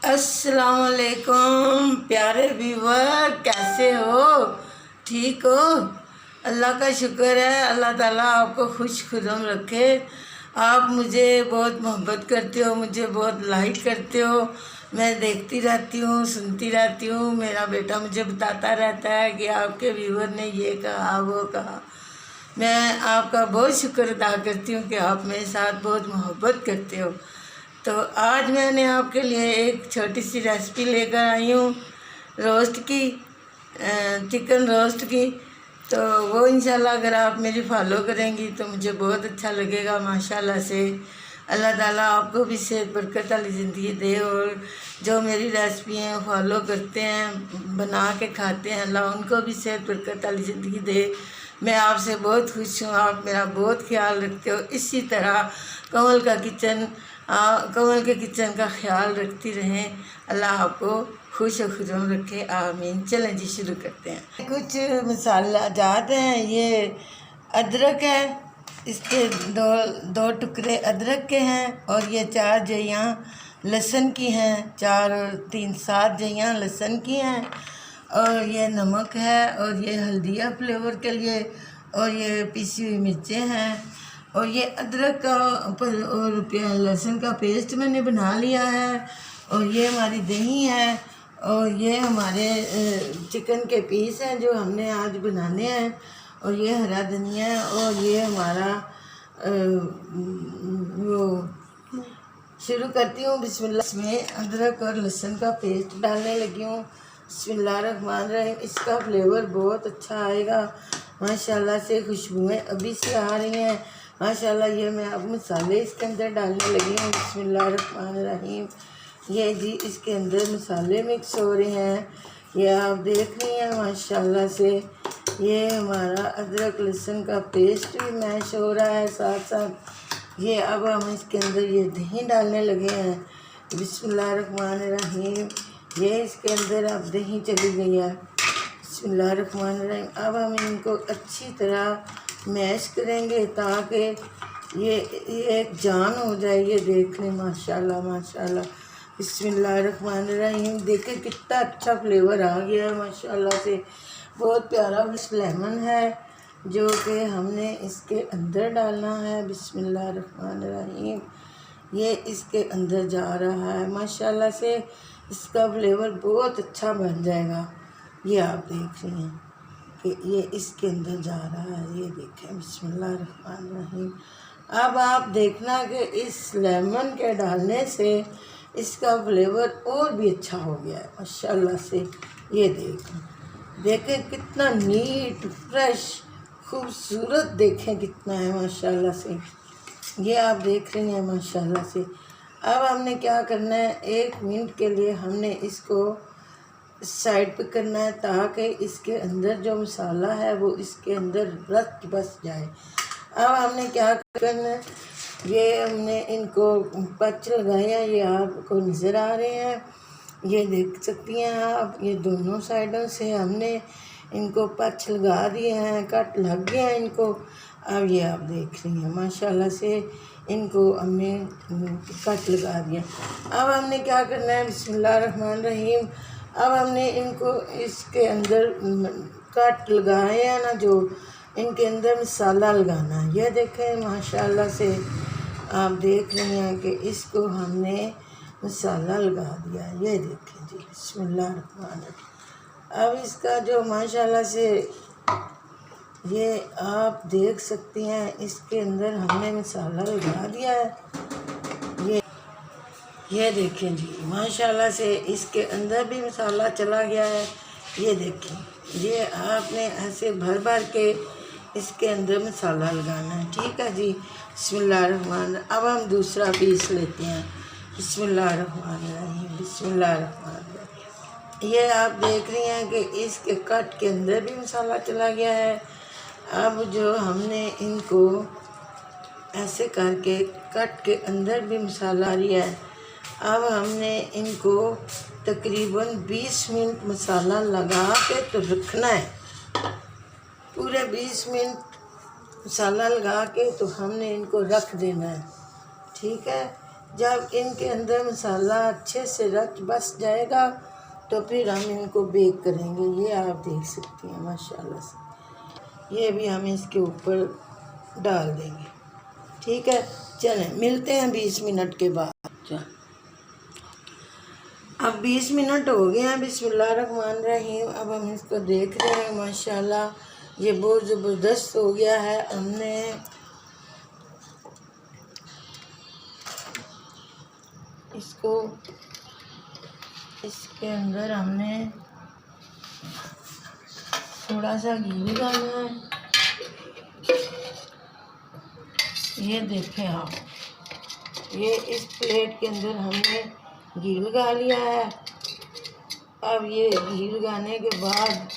अस्सलाम वालेकुम प्यारे व्यूवर, कैसे हो? ठीक हो? अल्लाह का शुक्र है। अल्लाह ताला आपको खुश खुदम रखे। आप मुझे बहुत मोहब्बत करते हो, मुझे बहुत लाइक करते हो। मैं देखती रहती हूँ, सुनती रहती हूँ। मेरा बेटा मुझे बताता रहता है कि आपके व्यूवर ने ये कहा वो कहा। मैं आपका बहुत शुक्र अदा करती हूँ कि आप मेरे साथ बहुत मोहब्बत करते हो। तो आज मैंने आपके लिए एक छोटी सी रेसिपी लेकर आई हूँ रोस्ट की, चिकन रोस्ट की। तो वो इंशाल्लाह अगर आप मेरी फॉलो करेंगी तो मुझे बहुत अच्छा लगेगा। माशाल्लाह से अल्लाह ताला आपको भी सेहत बरकत वाली ज़िंदगी दे, और जो मेरी रेसिपी हैं फॉलो करते हैं, बना के खाते हैं, अल्लाह उनको भी सेहत बरकत वाली ज़िंदगी दे। मैं आपसे बहुत खुश हूँ, आप मेरा बहुत ख्याल रखते हो। इसी तरह कमल के किचन का ख्याल रखती रहें। अल्लाह आपको खुश और खुशम रखे, आमीन। चलें जी, शुरू करते हैं। कुछ मसाला जाते हैं। ये अदरक है, इसके दो टुकड़े अदरक के हैं, और ये 4 जइयाँ लहसुन की हैं, 4 और 3 7 जइयाँ लहसुन की हैं, और ये नमक है, और ये हल्दिया फ्लेवर के लिए, और ये पिसी हुई मिर्चें हैं, और ये अदरक का और लहसुन का पेस्ट मैंने बना लिया है, और ये हमारी दही है, और ये हमारे चिकन के पीस हैं जो हमने आज बनाने हैं, और ये हरा धनिया है, और ये हमारा वो शुरू करती हूँ। बिस्मिल्लाह। इसमें अदरक और लहसुन का पेस्ट डालने लगी हूँ। बिस्मिल्लाहिर्रहमानिर्रहीम। इसका फ्लेवर बहुत अच्छा आएगा माशाल्लाह से। खुशबुएँ अभी से आ रही हैं माशाल्लाह। ये मैं अब मसाले इसके अंदर डालने लगी हूँ। बिस्मिल्लाहिर्रहमानिर्रहीम। ये जी इसके अंदर मसाले मिक्स हो रहे हैं, ये आप देख रही हैं माशाल्लाह से। ये हमारा अदरक लहसुन का पेस्ट भी मैश हो रहा है साथ साथ। ये अब हम इसके अंदर ये दही डालने लगे हैं। बिस्मिल्लाहिर्रहमानिर्रहीम। ये इसके अंदर अब दही चली गई है। बिस्मिल्लाहिर्रहमानिर्रहीम। अब हम इनको अच्छी तरह मैश करेंगे ताकि ये एक जान हो जाए। ये देख लें माशाल्लाह माशाल्लाह। बिस्मिल्लाहिर्रहमानिर्रहीम। देखें कितना अच्छा फ्लेवर आ गया है माशाल्लाह से। बहुत प्यारा लेमन है जो कि हमने इसके अंदर डालना है। बिस्मिल्लाहिर्रहमानिर्रहीम। ये इसके अंदर जा रहा है माशाल्लाह से। इसका फ्लेवर बहुत अच्छा बन जाएगा। ये आप देख रही हैं कि ये इसके अंदर जा रहा है। ये देखें बिस्मिल्लाहिर्रहमानिर्रहीम। अब आप देखना कि इस लेमन के डालने से इसका फ्लेवर और भी अच्छा हो गया है माशाल्लाह से। ये देखें कितना नीट फ्रेश खूबसूरत, देखें कितना है माशाल्लाह से। ये आप देख रही हैं माशाल्लाह से। अब हमने क्या करना है, 1 मिनट के लिए हमने इसको साइड पे करना है ताकि इसके अंदर जो मसाला है वो इसके अंदर बस जाए। अब हमने क्या करना है, ये हमने इनको पच लगाए हैं, ये आपको नज़र आ रहे हैं, ये देख सकती हैं आप। ये दोनों साइडों से हमने इनको पच लगा दिए हैं, कट लग गया है इनको। अब ये आप देख रही हैं माशाल्लाह से इनको हमने कट लगा दिया। अब हमने क्या करना है, बिस्मिल्लाहिर्रहमानिर्रहीम। अब हमने इनको इसके अंदर कट लगाए हैं ना, जो इनके अंदर मसाला लगाना है। यह देखें माशाल्लाह से आप देख रही हैं कि इसको हमने मसाला लगा दिया है। ये देखें जी बिस्मिल्लाहिर्रहमानिर्रहीम। अब इसका जो माशाल्लाह से ये आप देख सकती हैं, इसके अंदर हमने मसाला लगा दिया है। ये देखें जी माशाल्लाह से इसके अंदर भी मसाला चला गया है। ये देखें, ये आपने ऐसे भर भर के इसके अंदर मसाला लगाना है। ठीक है जी। बिस्मिल्लाहिर्रहमानिर्रहीम। अब हम दूसरा पीस लेते हैं। बिस्मिल्लाहिर्रहमानिर्रहीम बिस्मिल्लाहिर्रहमानिर्रहीम। ये आप देख रही हैं कि इसके कट के अंदर भी मसाला चला गया है। अब जो हमने इनको ऐसे करके कट के अंदर भी मसाला लिया है। अब हमने इनको तकरीबन 20 मिनट मसाला लगा के तो रखना है। पूरे 20 मिनट मसाला लगा के तो हमने इनको रख देना है। ठीक है। जब इनके अंदर मसाला अच्छे से रच बस जाएगा तो फिर हम इनको बेक करेंगे। ये आप देख सकती हैं माशाल्लाह से। ये भी हम इसके ऊपर डाल देंगे। ठीक है, चलें मिलते हैं 20 मिनट के बाद। अब 20 मिनट हो गए हैं। बिस्मिल्लाहिर्रहमानिर्रहीम। अब हम इसको देख रहे हैं माशाल्लाह ये बहुत ज़बरदस्त हो गया है। हमने इसको इसके अंदर हमने थोड़ा सा घी लगाना है। ये देखें आप, ये इस प्लेट के अंदर हमने घी लगा लिया है। अब ये घी लगाने के बाद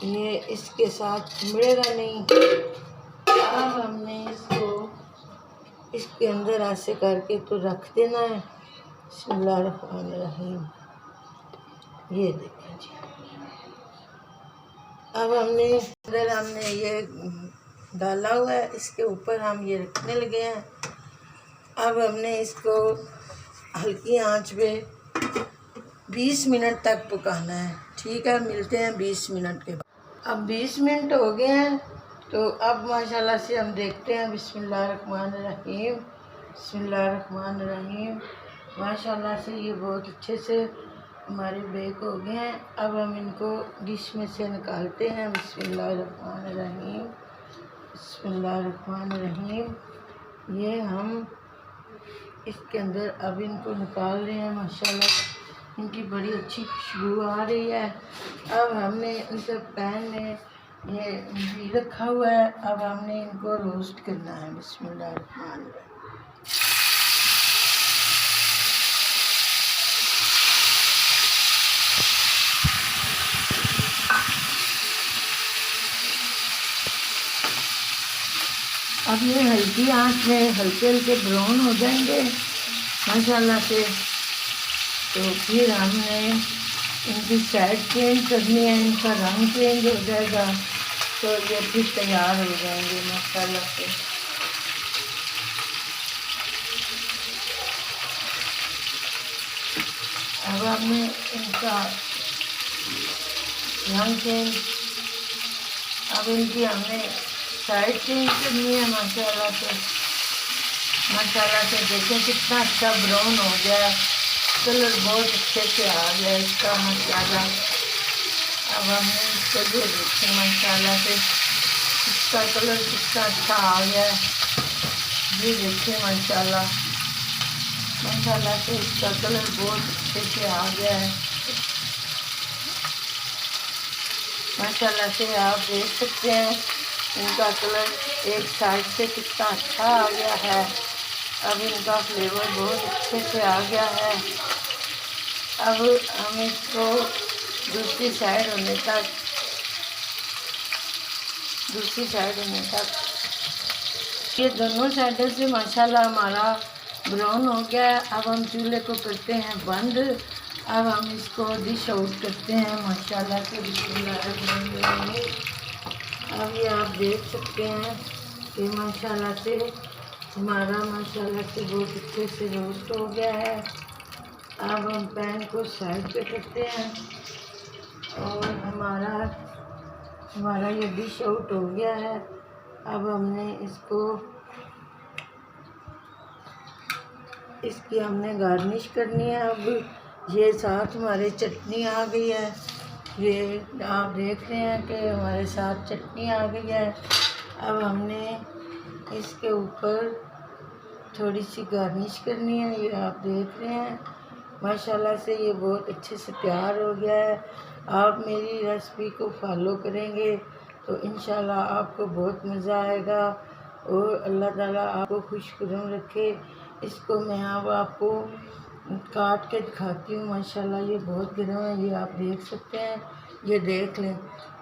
ये इसके साथ चिमड़ेगा नहीं। अब हमने इसको इसके अंदर ऐसे करके तो रख देना है। बिस्मिल्लाहिर्रहमानिर्रहीम। ये देखें जी। अब हमने ये डाला हुआ है, इसके ऊपर हम ये रखने लगे हैं। अब हमने इसको हल्की आंच पे 20 मिनट तक पकाना है। ठीक है, मिलते हैं 20 मिनट के बाद। अब 20 मिनट हो गए हैं तो अब माशाल्लाह से हम देखते हैं। बिस्मिल्लाहिर्रहमानिर्रहीम, बिस्मिल्लाहिर्रहमानिर्रहीम। माशाल्लाह से ये बहुत अच्छे से हमारे बेक हो गए हैं। अब हम इनको डिश में से निकालते हैं। बिस्मिल्लाहिर्रहमानिर्रहीम, बिस्मिल्लाहिर्रहमानिर्रहीम। ये हम इसके अंदर अब इनको निकाल रहे हैं। माशाल्लाह इनकी बड़ी अच्छी खुशबू आ रही है। अब हमने इनके पैन में ये घी रखा हुआ है। अब हमने इनको रोस्ट करना है। बिस्मिल्लाहिर्रहमानिर्रहीम। अब ये हल्की आंच में हल्के हल्के ब्राउन हो जाएंगे माशाल्लाह से। तो फिर हमने इनकी साइड चेंज करनी है। इनका रंग चेंज हो जाएगा तो ये फिर तैयार हो जाएंगे माशाल्लाह से। अब हमने इनका रंग चेंज, अब इनकी हमने साइड चेंज करनी है माशाल्लाह से। माशाल्लाह से देखें कितना अच्छा ब्राउन हो गया, कलर बहुत अच्छे से आ गया इसका माशाल्लाह। अब हमने इसको जो देखें माशाल्लाह से इसका कलर कितना अच्छा आ गया है। ये देखें माशाल्लाह, माशाल्लाह से इसका कलर बहुत अच्छे से आ गया है। माशाल्लाह से आप देख सकते हैं इनका कलर एक साइड से कितना अच्छा आ गया है। अब इनका फ्लेवर बहुत अच्छे से आ गया है। अब हम इसको दूसरी साइड होने तक ये दोनों साइडों से माशाल्लाह हमारा ब्राउन हो गया है। अब हम चूल्हे को करते हैं बंद। अब हम इसको डिश आउट करते हैं माशाल्लाह से। बिस्मिल्लाहिर्रहमानिर्रहीम। अब ये आप देख सकते हैं कि माशाल्लाह से हमारा माशाल्लाह से बहुत अच्छे से रोस्ट हो गया है। अब हम पैन को साइड पे करते हैं और हमारा ये डिश आउट हो गया है। अब हमने इसकी हमने गार्निश करनी है। अब ये साथ हमारे चटनी आ गई है। ये आप देख रहे हैं कि हमारे साथ चटनी आ गई है। अब हमने इसके ऊपर थोड़ी सी गार्निश करनी है। ये आप देख रहे हैं माशाल्लाह से ये बहुत अच्छे से तैयार हो गया है। आप मेरी रेसिपी को फॉलो करेंगे तो इंशाल्लाह आपको बहुत मज़ा आएगा और अल्लाह ताला आपको खुशनुमा रखे। इसको मैं अब आपको काट के दिखाती हूँ। माशाल्लाह ये बहुत गर्म है, ये आप देख सकते हैं। ये देख लें,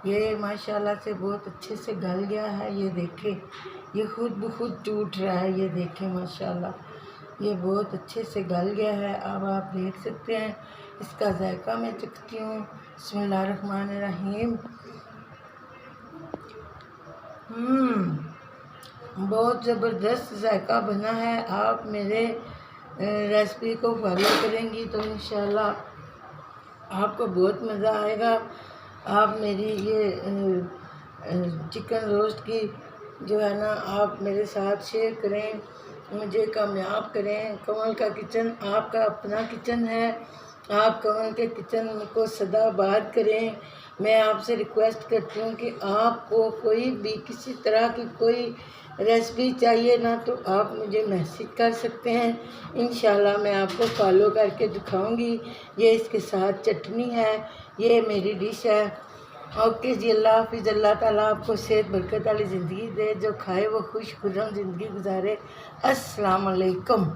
ये माशाल्लाह से बहुत अच्छे से गल गया है। ये देखें, ये खुद ब खुद टूट रहा है। ये देखें माशाल्लाह ये बहुत अच्छे से गल गया है। अब आप देख सकते हैं इसका जायका मैं चखती हूँ। बिस्मिल्लाहिर्रहमानिर्रहीम। बहुत ज़बरदस्त जायका बना है। आप मेरे रेसिपी को फॉलो करेंगी तो इंशाल्लाह आपको बहुत मज़ा आएगा। आप मेरी ये चिकन रोस्ट की जो है ना आप मेरे साथ शेयर करें, मुझे कामयाब करें। कमल का किचन आपका अपना किचन है, आप कमल के किचन को सदाबाद करें। मैं आपसे रिक्वेस्ट करती हूँ कि आपको कोई भी किसी तरह की कोई रेसिपी चाहिए ना तो आप मुझे मैसेज कर सकते हैं। इंशाल्लाह मैं आपको फॉलो करके दिखाऊंगी। ये इसके साथ चटनी है, ये मेरी डिश है। ओके जी, अल्लाह हाफिज़। अल्लाह ताला आपको सेहत बरकत वाली ज़िंदगी दे, जो खाए वो खुश खुर्रम ज़िंदगी गुजारे। अस्सलाम वालेकुम।